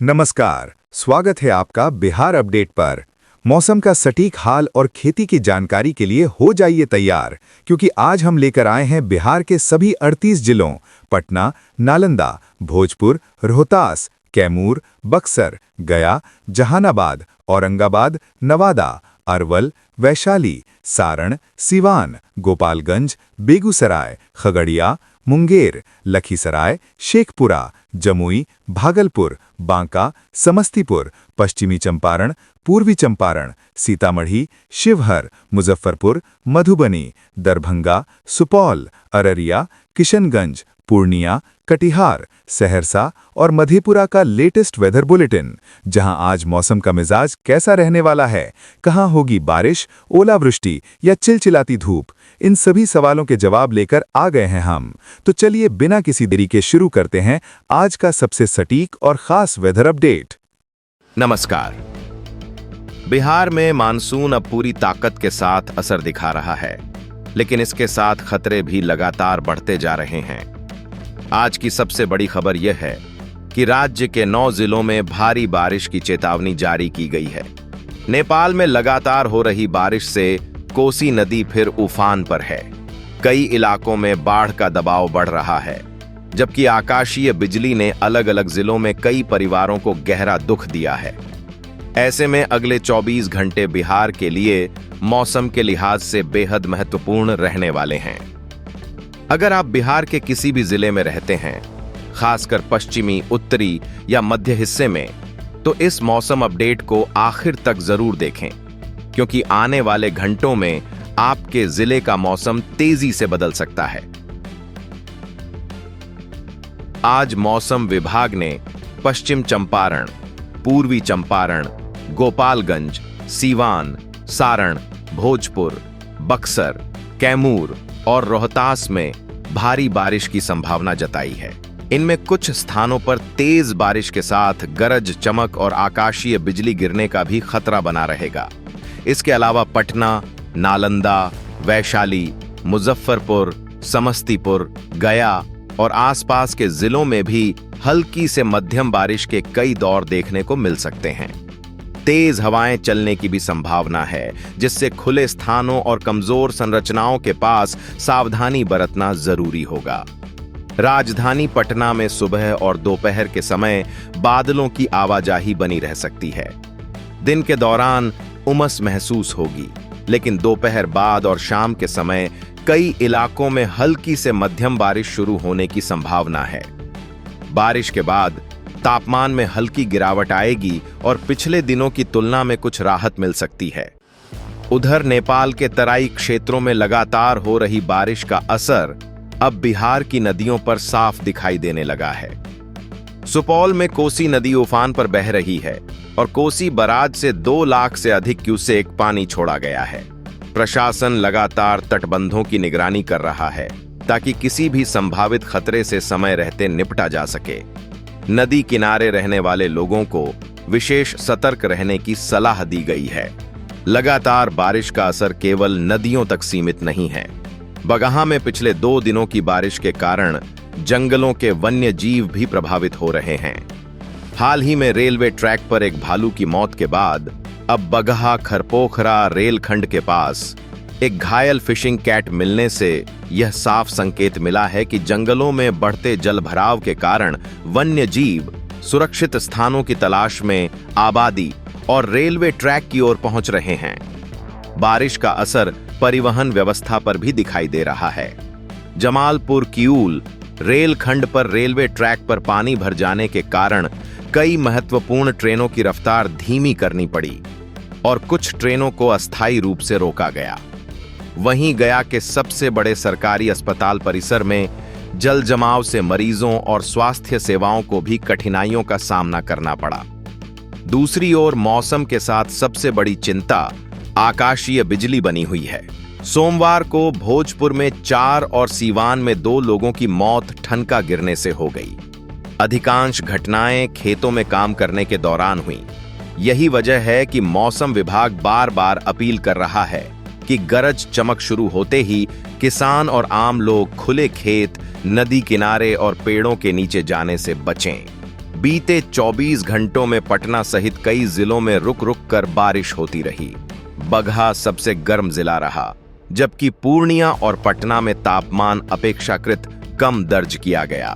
नमस्कार, स्वागत है आपका बिहार अपडेट पर। मौसम का सटीक हाल और खेती की जानकारी के लिए हो जाइए तैयार, क्योंकि आज हम लेकर आए हैं बिहार के सभी 38 जिलों पटना, नालंदा, भोजपुर, रोहतास, कैमूर, बक्सर, गया, जहानाबाद, औरंगाबाद, नवादा, अरवल, वैशाली, सारण, सिवान, गोपालगंज, बेगूसराय, खगड़िया, मुंगेर, लखीसराय, शेखपुरा, जमुई, भागलपुर, बांका, समस्तीपुर, पश्चिमी चंपारण, पूर्वी चंपारण, सीतामढ़ी, शिवहर, मुजफ्फरपुर, मधुबनी, दरभंगा, सुपौल, अररिया, किशनगंज, पूर्णिया, कटिहार, सहरसा और मधेपुरा का लेटेस्ट वेदर बुलेटिन, जहां आज मौसम का मिजाज कैसा रहने वाला है, कहां होगी बारिश, ओलावृष्टि या चिलचिलाती धूप, इन सभी सवालों के जवाब लेकर आ गए हैं हम। तो चलिए बिना किसी देरी के शुरू करते हैं आज का सबसे सटीक और खास वेदर अपडेट। नमस्कार। बिहार में मानसून अब पूरी ताकत के साथ असर दिखा रहा है, लेकिन इसके साथ खतरे भी लगातार बढ़ते जा रहे हैं। आज की सबसे बड़ी खबर यह है कि राज्य के 9 जिलों में भारी बारिश की चेतावनी जारी की गई है। नेपाल में लगातार हो रही बारिश से कोसी नदी फिर उफान पर है। कई इलाकों में बाढ़ का दबाव बढ़ रहा है, जबकि आकाशीय बिजली ने अलग अलग जिलों में कई परिवारों को गहरा दुख दिया है। ऐसे में अगले 24 घंटे बिहार के लिए मौसम के लिहाज से बेहद महत्वपूर्ण रहने वाले हैं। अगर आप बिहार के किसी भी जिले में रहते हैं, खासकर पश्चिमी, उत्तरी या मध्य हिस्से में, तो इस मौसम अपडेट को आखिर तक जरूर देखें, क्योंकि आने वाले घंटों में आपके जिले का मौसम तेजी से बदल सकता है। आज मौसम विभाग ने पश्चिम चंपारण, पूर्वी चंपारण, गोपालगंज, सीवान, सारण, भोजपुर, बक्सर, कैमूर और रोहतास में भारी बारिश की संभावना जताई है। इनमें कुछ स्थानों पर तेज बारिश के साथ गरज, चमक और आकाशीय बिजली गिरने का भी खतरा बना रहेगा। इसके अलावा पटना, नालंदा, वैशाली, मुजफ्फरपुर, समस्तीपुर, गया और आसपास के जिलों में भी हल्की से मध्यम बारिश के कई दौर देखने को मिल सकते हैं। तेज हवाएं चलने की भी संभावना है, जिससे खुले स्थानों और कमजोर संरचनाओं के पास सावधानी बरतना जरूरी होगा। राजधानी पटना में सुबह और दोपहर के समय बादलों की आवाजाही बनी रह सकती है। दिन के दौरान उमस महसूस होगी, लेकिन दोपहर बाद और शाम के समय कई इलाकों में हल्की से मध्यम बारिश शुरू होने की संभावना है। बारिश के बाद तापमान में हल्की गिरावट आएगी और पिछले दिनों की तुलना में कुछ राहत मिल सकती है। उधर नेपाल के तराई क्षेत्रों में लगातार हो रही बारिश का असर अब बिहार की नदियों पर साफ दिखाई देने लगा है। सुपौल में कोसी नदी उफान पर बह रही है और कोसी बराज से 2 लाख से अधिक क्यूसेक पानी छोड़ा गया है। प्रशासन लगातार तटबंधों की निगरानी कर रहा है, ताकि किसी भी संभावित खतरे से समय रहते निपटा जा सके। नदी किनारे रहने वाले लोगों को विशेष सतर्क रहने की सलाह दी गई है। लगातार बारिश का असर केवल नदियों तक सीमित नहीं है। बगहा में पिछले 2 दिनों की बारिश के कारण जंगलों के वन्य जीव भी प्रभावित हो रहे हैं। हाल ही में रेलवे ट्रैक पर एक भालू की मौत के बाद अब बगहा खरपोखरा रेलखंड के पास एक घायल फिशिंग कैट मिलने से यह साफ संकेत मिला है कि जंगलों में बढ़ते जलभराव के कारण वन्य जीव सुरक्षित स्थानों की तलाश में आबादी और रेलवे ट्रैक की ओर पहुंच रहे हैं। बारिश का असर परिवहन व्यवस्था पर भी दिखाई दे रहा है। जमालपुर किऊल रेलखंड पर रेलवे ट्रैक पर पानी भर जाने के कारण कई महत्वपूर्ण ट्रेनों की रफ्तार धीमी करनी पड़ी और कुछ ट्रेनों को अस्थायी रूप से रोका गया। वहीं गया के सबसे बड़े सरकारी अस्पताल परिसर में जल जमाव से मरीजों और स्वास्थ्य सेवाओं को भी कठिनाइयों का सामना करना पड़ा। दूसरी ओर मौसम के साथ सबसे बड़ी चिंता आकाशीय बिजली बनी हुई है। सोमवार को भोजपुर में 4 और सीवान में 2 लोगों की मौत ठनका गिरने से हो गई। अधिकांश घटनाएं खेतों में काम करने के दौरान हुई। यही वजह है कि मौसम विभाग बार बार अपील कर रहा है कि गरज चमक शुरू होते ही किसान और आम लोग खुले खेत, नदी किनारे और पेड़ों के नीचे जाने से बचें। बीते 24 घंटों में पटना सहित कई जिलों में रुक रुक कर बारिश होती रही। बगहा सबसे गर्म जिला रहा, जबकि पूर्णिया और पटना में तापमान अपेक्षाकृत कम दर्ज किया गया।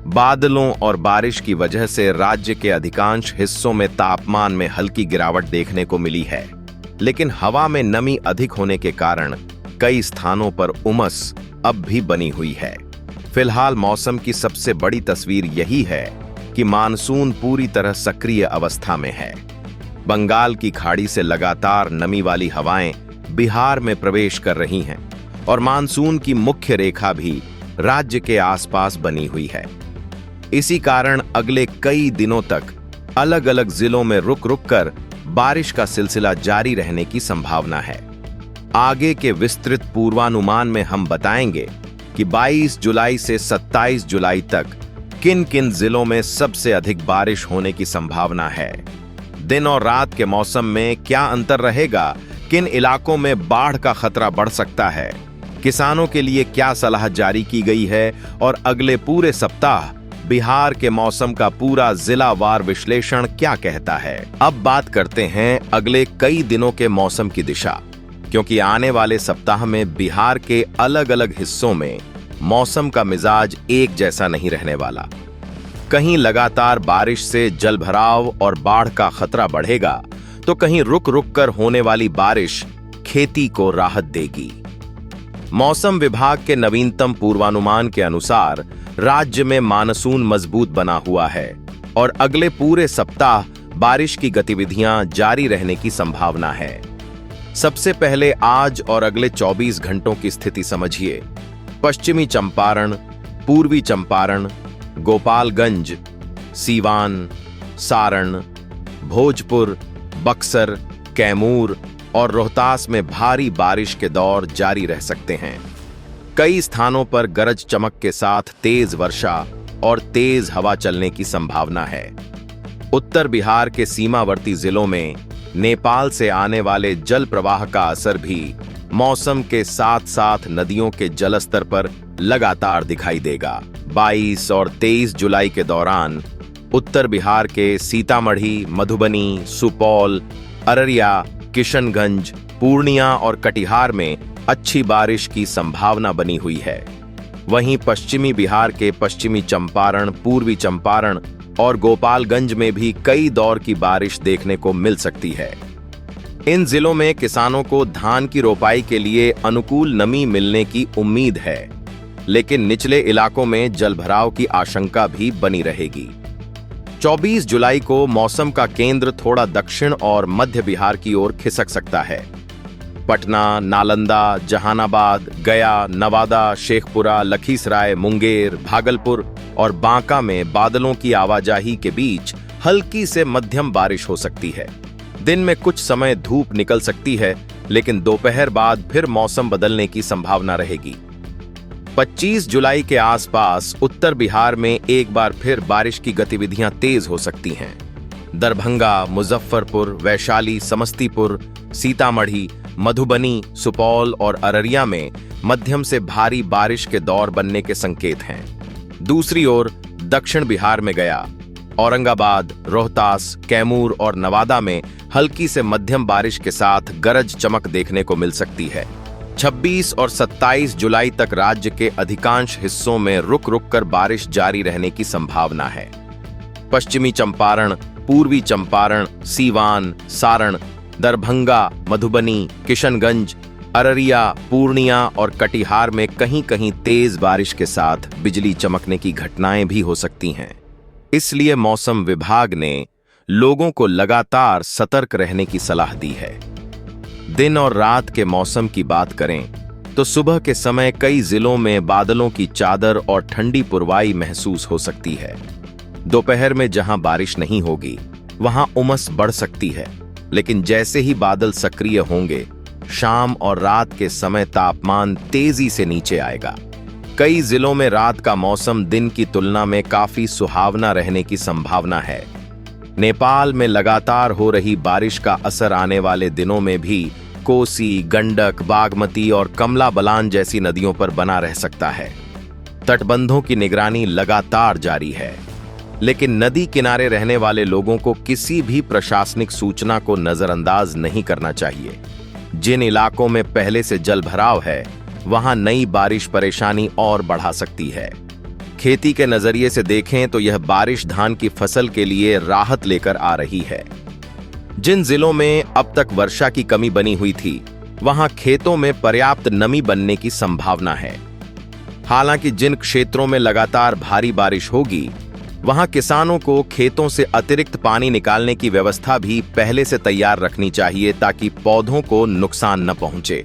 बादलों और बारिश की वजह से राज्य के अधिकांश हिस्सों में तापमान में हल्की गिरावट देखने को मिली है, लेकिन हवा में नमी अधिक होने के कारण कई स्थानों पर उमस अब भी बनी हुई है। फिलहाल मौसम की सबसे बड़ी तस्वीर यही है कि मानसून पूरी तरह सक्रिय अवस्था में है। बंगाल की खाड़ी से लगातार नमी वाली हवाएं बिहार में प्रवेश कर रही हैं और मानसून की मुख्य रेखा भी राज्य के आसपास बनी हुई है। इसी कारण अगले कई दिनों तक अलग अलग जिलों में रुक रुक कर बारिश का सिलसिला जारी रहने की संभावना है। आगे के विस्तृत पूर्वानुमान में हम बताएंगे कि 22 जुलाई से 27 जुलाई तक किन किन जिलों में सबसे अधिक बारिश होने की संभावना है, दिन और रात के मौसम में क्या अंतर रहेगा, किन इलाकों में बाढ़ का खतरा बढ़ सकता है, किसानों के लिए क्या सलाह जारी की गई है और अगले पूरे सप्ताह बिहार के मौसम का पूरा जिलावार विश्लेषण क्या कहता है। अब बात करते हैं अगले कई दिनों के मौसम की दिशा, क्योंकि आने वाले सप्ताह में बिहार के अलग अलग हिस्सों में मौसम का मिजाज एक जैसा नहीं रहने वाला। कहीं लगातार बारिश से जलभराव और बाढ़ का खतरा बढ़ेगा, तो कहीं रुक रुक कर होने वाली बारिश खेती को राहत देगी। मौसम विभाग के नवीनतम पूर्वानुमान के अनुसार राज्य में मानसून मजबूत बना हुआ है और अगले पूरे सप्ताह बारिश की गतिविधियां जारी रहने की संभावना है। सबसे पहले आज और अगले 24 घंटों की स्थिति समझिए। पश्चिमी चंपारण, पूर्वी चंपारण, गोपालगंज, सीवान, सारण, भोजपुर, बक्सर, कैमूर और रोहतास में भारी बारिश के दौर जारी रह सकते हैं। कई स्थानों पर गरज चमक के साथ तेज वर्षा और तेज हवा चलने की संभावना है। उत्तर बिहार के सीमावर्ती जिलों में नेपाल से आने वाले जल प्रवाह का असर भी मौसम के साथ साथ नदियों के जलस्तर पर लगातार दिखाई देगा। 22 और 23 जुलाई के दौरान उत्तर बिहार के सीतामढ़ी, मधुबनी, सुपौल, अररिया, किशनगंज, पूर्णिया और कटिहार में अच्छी बारिश की संभावना बनी हुई है। वहीं पश्चिमी बिहार के पश्चिमी चंपारण, पूर्वी चंपारण और गोपालगंज में भी कई दौर की बारिश देखने को मिल सकती है। इन जिलों में किसानों को धान की रोपाई के लिए अनुकूल नमी मिलने की उम्मीद है, लेकिन निचले इलाकों में जलभराव की आशंका भी बनी रहेगी। 24 जुलाई को मौसम का केंद्र थोड़ा दक्षिण और मध्य बिहार की ओर खिसक सकता है। पटना, नालंदा, जहानाबाद, गया, नवादा, शेखपुरा, लखीसराय, मुंगेर, भागलपुर और बांका में बादलों की आवाजाही के बीच हल्की से मध्यम बारिश हो सकती है। दिन में कुछ समय धूप निकल सकती है, लेकिन दोपहर बाद फिर मौसम बदलने की संभावना रहेगी। 25 जुलाई के आसपास उत्तर बिहार में एक बार फिर बारिश की गतिविधियां तेज हो सकती हैं। दरभंगा, मुजफ्फरपुर, वैशाली, समस्तीपुर, सीतामढ़ी, मधुबनी, सुपौल और अररिया में मध्यम से भारी बारिश के दौर बनने के संकेत हैं। दूसरी ओर दक्षिण बिहार में गया, औरंगाबाद, रोहतास, कैमूर और नवादा में हल्की से मध्यम बारिश के साथ गरज चमक देखने को मिल सकती है। 26 और 27 जुलाई तक राज्य के अधिकांश हिस्सों में रुक रुक कर बारिश जारी रहने की संभावना है। पश्चिमी चंपारण, पूर्वी चंपारण, सीवान, सारण, दरभंगा, मधुबनी, किशनगंज, अररिया, पूर्णिया और कटिहार में कहीं कहीं तेज बारिश के साथ बिजली चमकने की घटनाएं भी हो सकती हैं। इसलिए मौसम विभाग ने लोगों को लगातार सतर्क रहने की सलाह दी है। दिन और रात के मौसम की बात करें तो सुबह के समय कई जिलों में बादलों की चादर और ठंडी पुरवाई महसूस हो सकती है। दोपहर में जहां बारिश नहीं होगी वहां उमस बढ़ सकती है, लेकिन जैसे ही बादल सक्रिय होंगे शाम और रात के समय तापमान तेजी से नीचे आएगा। कई जिलों में रात का मौसम दिन की तुलना में काफी सुहावना रहने की संभावना है। नेपाल में लगातार हो रही बारिश का असर आने वाले दिनों में भी कोसी, गंडक, बागमती और कमला बलान जैसी नदियों पर बना रह सकता है। तटबंधों की निगरानी लगातार जारी है। लेकिन नदी किनारे रहने वाले लोगों को किसी भी प्रशासनिक सूचना को नजरअंदाज नहीं करना चाहिए। जिन इलाकों में पहले से जलभराव है, वहां नई बारिश परेशानी और बढ़ा सकती है। खेती के नजरिए से देखें तो यह बारिश धान की फसल के लिए राहत लेकर आ रही है। जिन जिलों में अब तक वर्षा की कमी बनी हुई थी, वहां खेतों में पर्याप्त नमी बनने की संभावना है। हालांकि जिन क्षेत्रों में लगातार भारी बारिश होगी, वहां किसानों को खेतों से अतिरिक्त पानी निकालने की व्यवस्था भी पहले से तैयार रखनी चाहिए ताकि पौधों को नुकसान न पहुंचे।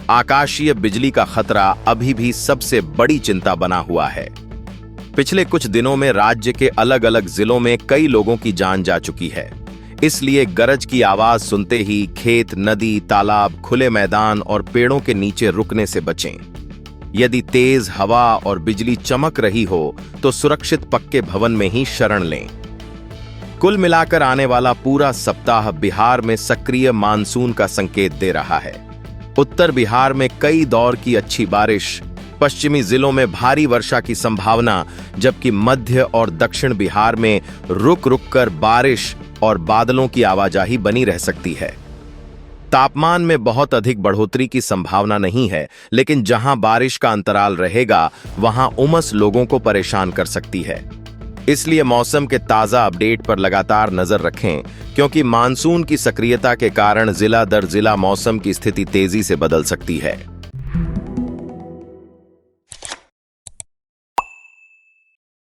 आकाशीय बिजली का खतरा अभी भी सबसे बड़ी चिंता बना हुआ है। पिछले कुछ दिनों में राज्य के अलग अलग जिलों में कई लोगों की जान जा चुकी है। इसलिए गरज की आवाज सुनते ही खेत, नदी, तालाब, खुले मैदान और पेड़ों के नीचे रुकने से बचें। यदि तेज हवा और बिजली चमक रही हो तो सुरक्षित पक्के भवन में ही शरण लें। कुल मिलाकर आने वाला पूरा सप्ताह बिहार में सक्रिय मानसून का संकेत दे रहा है। उत्तर बिहार में कई दौर की अच्छी बारिश, पश्चिमी जिलों में भारी वर्षा की संभावना, जबकि मध्य और दक्षिण बिहार में रुक रुक कर बारिश और बादलों की आवाजाही बनी रह सकती है। तापमान में बहुत अधिक बढ़ोतरी की संभावना नहीं है, लेकिन जहां बारिश का अंतराल रहेगा, वहां उमस लोगों को परेशान कर सकती है। इसलिए मौसम के ताजा अपडेट पर लगातार नजर रखें, क्योंकि मानसून की सक्रियता के कारण जिला दर जिला मौसम की स्थिति तेजी से बदल सकती है।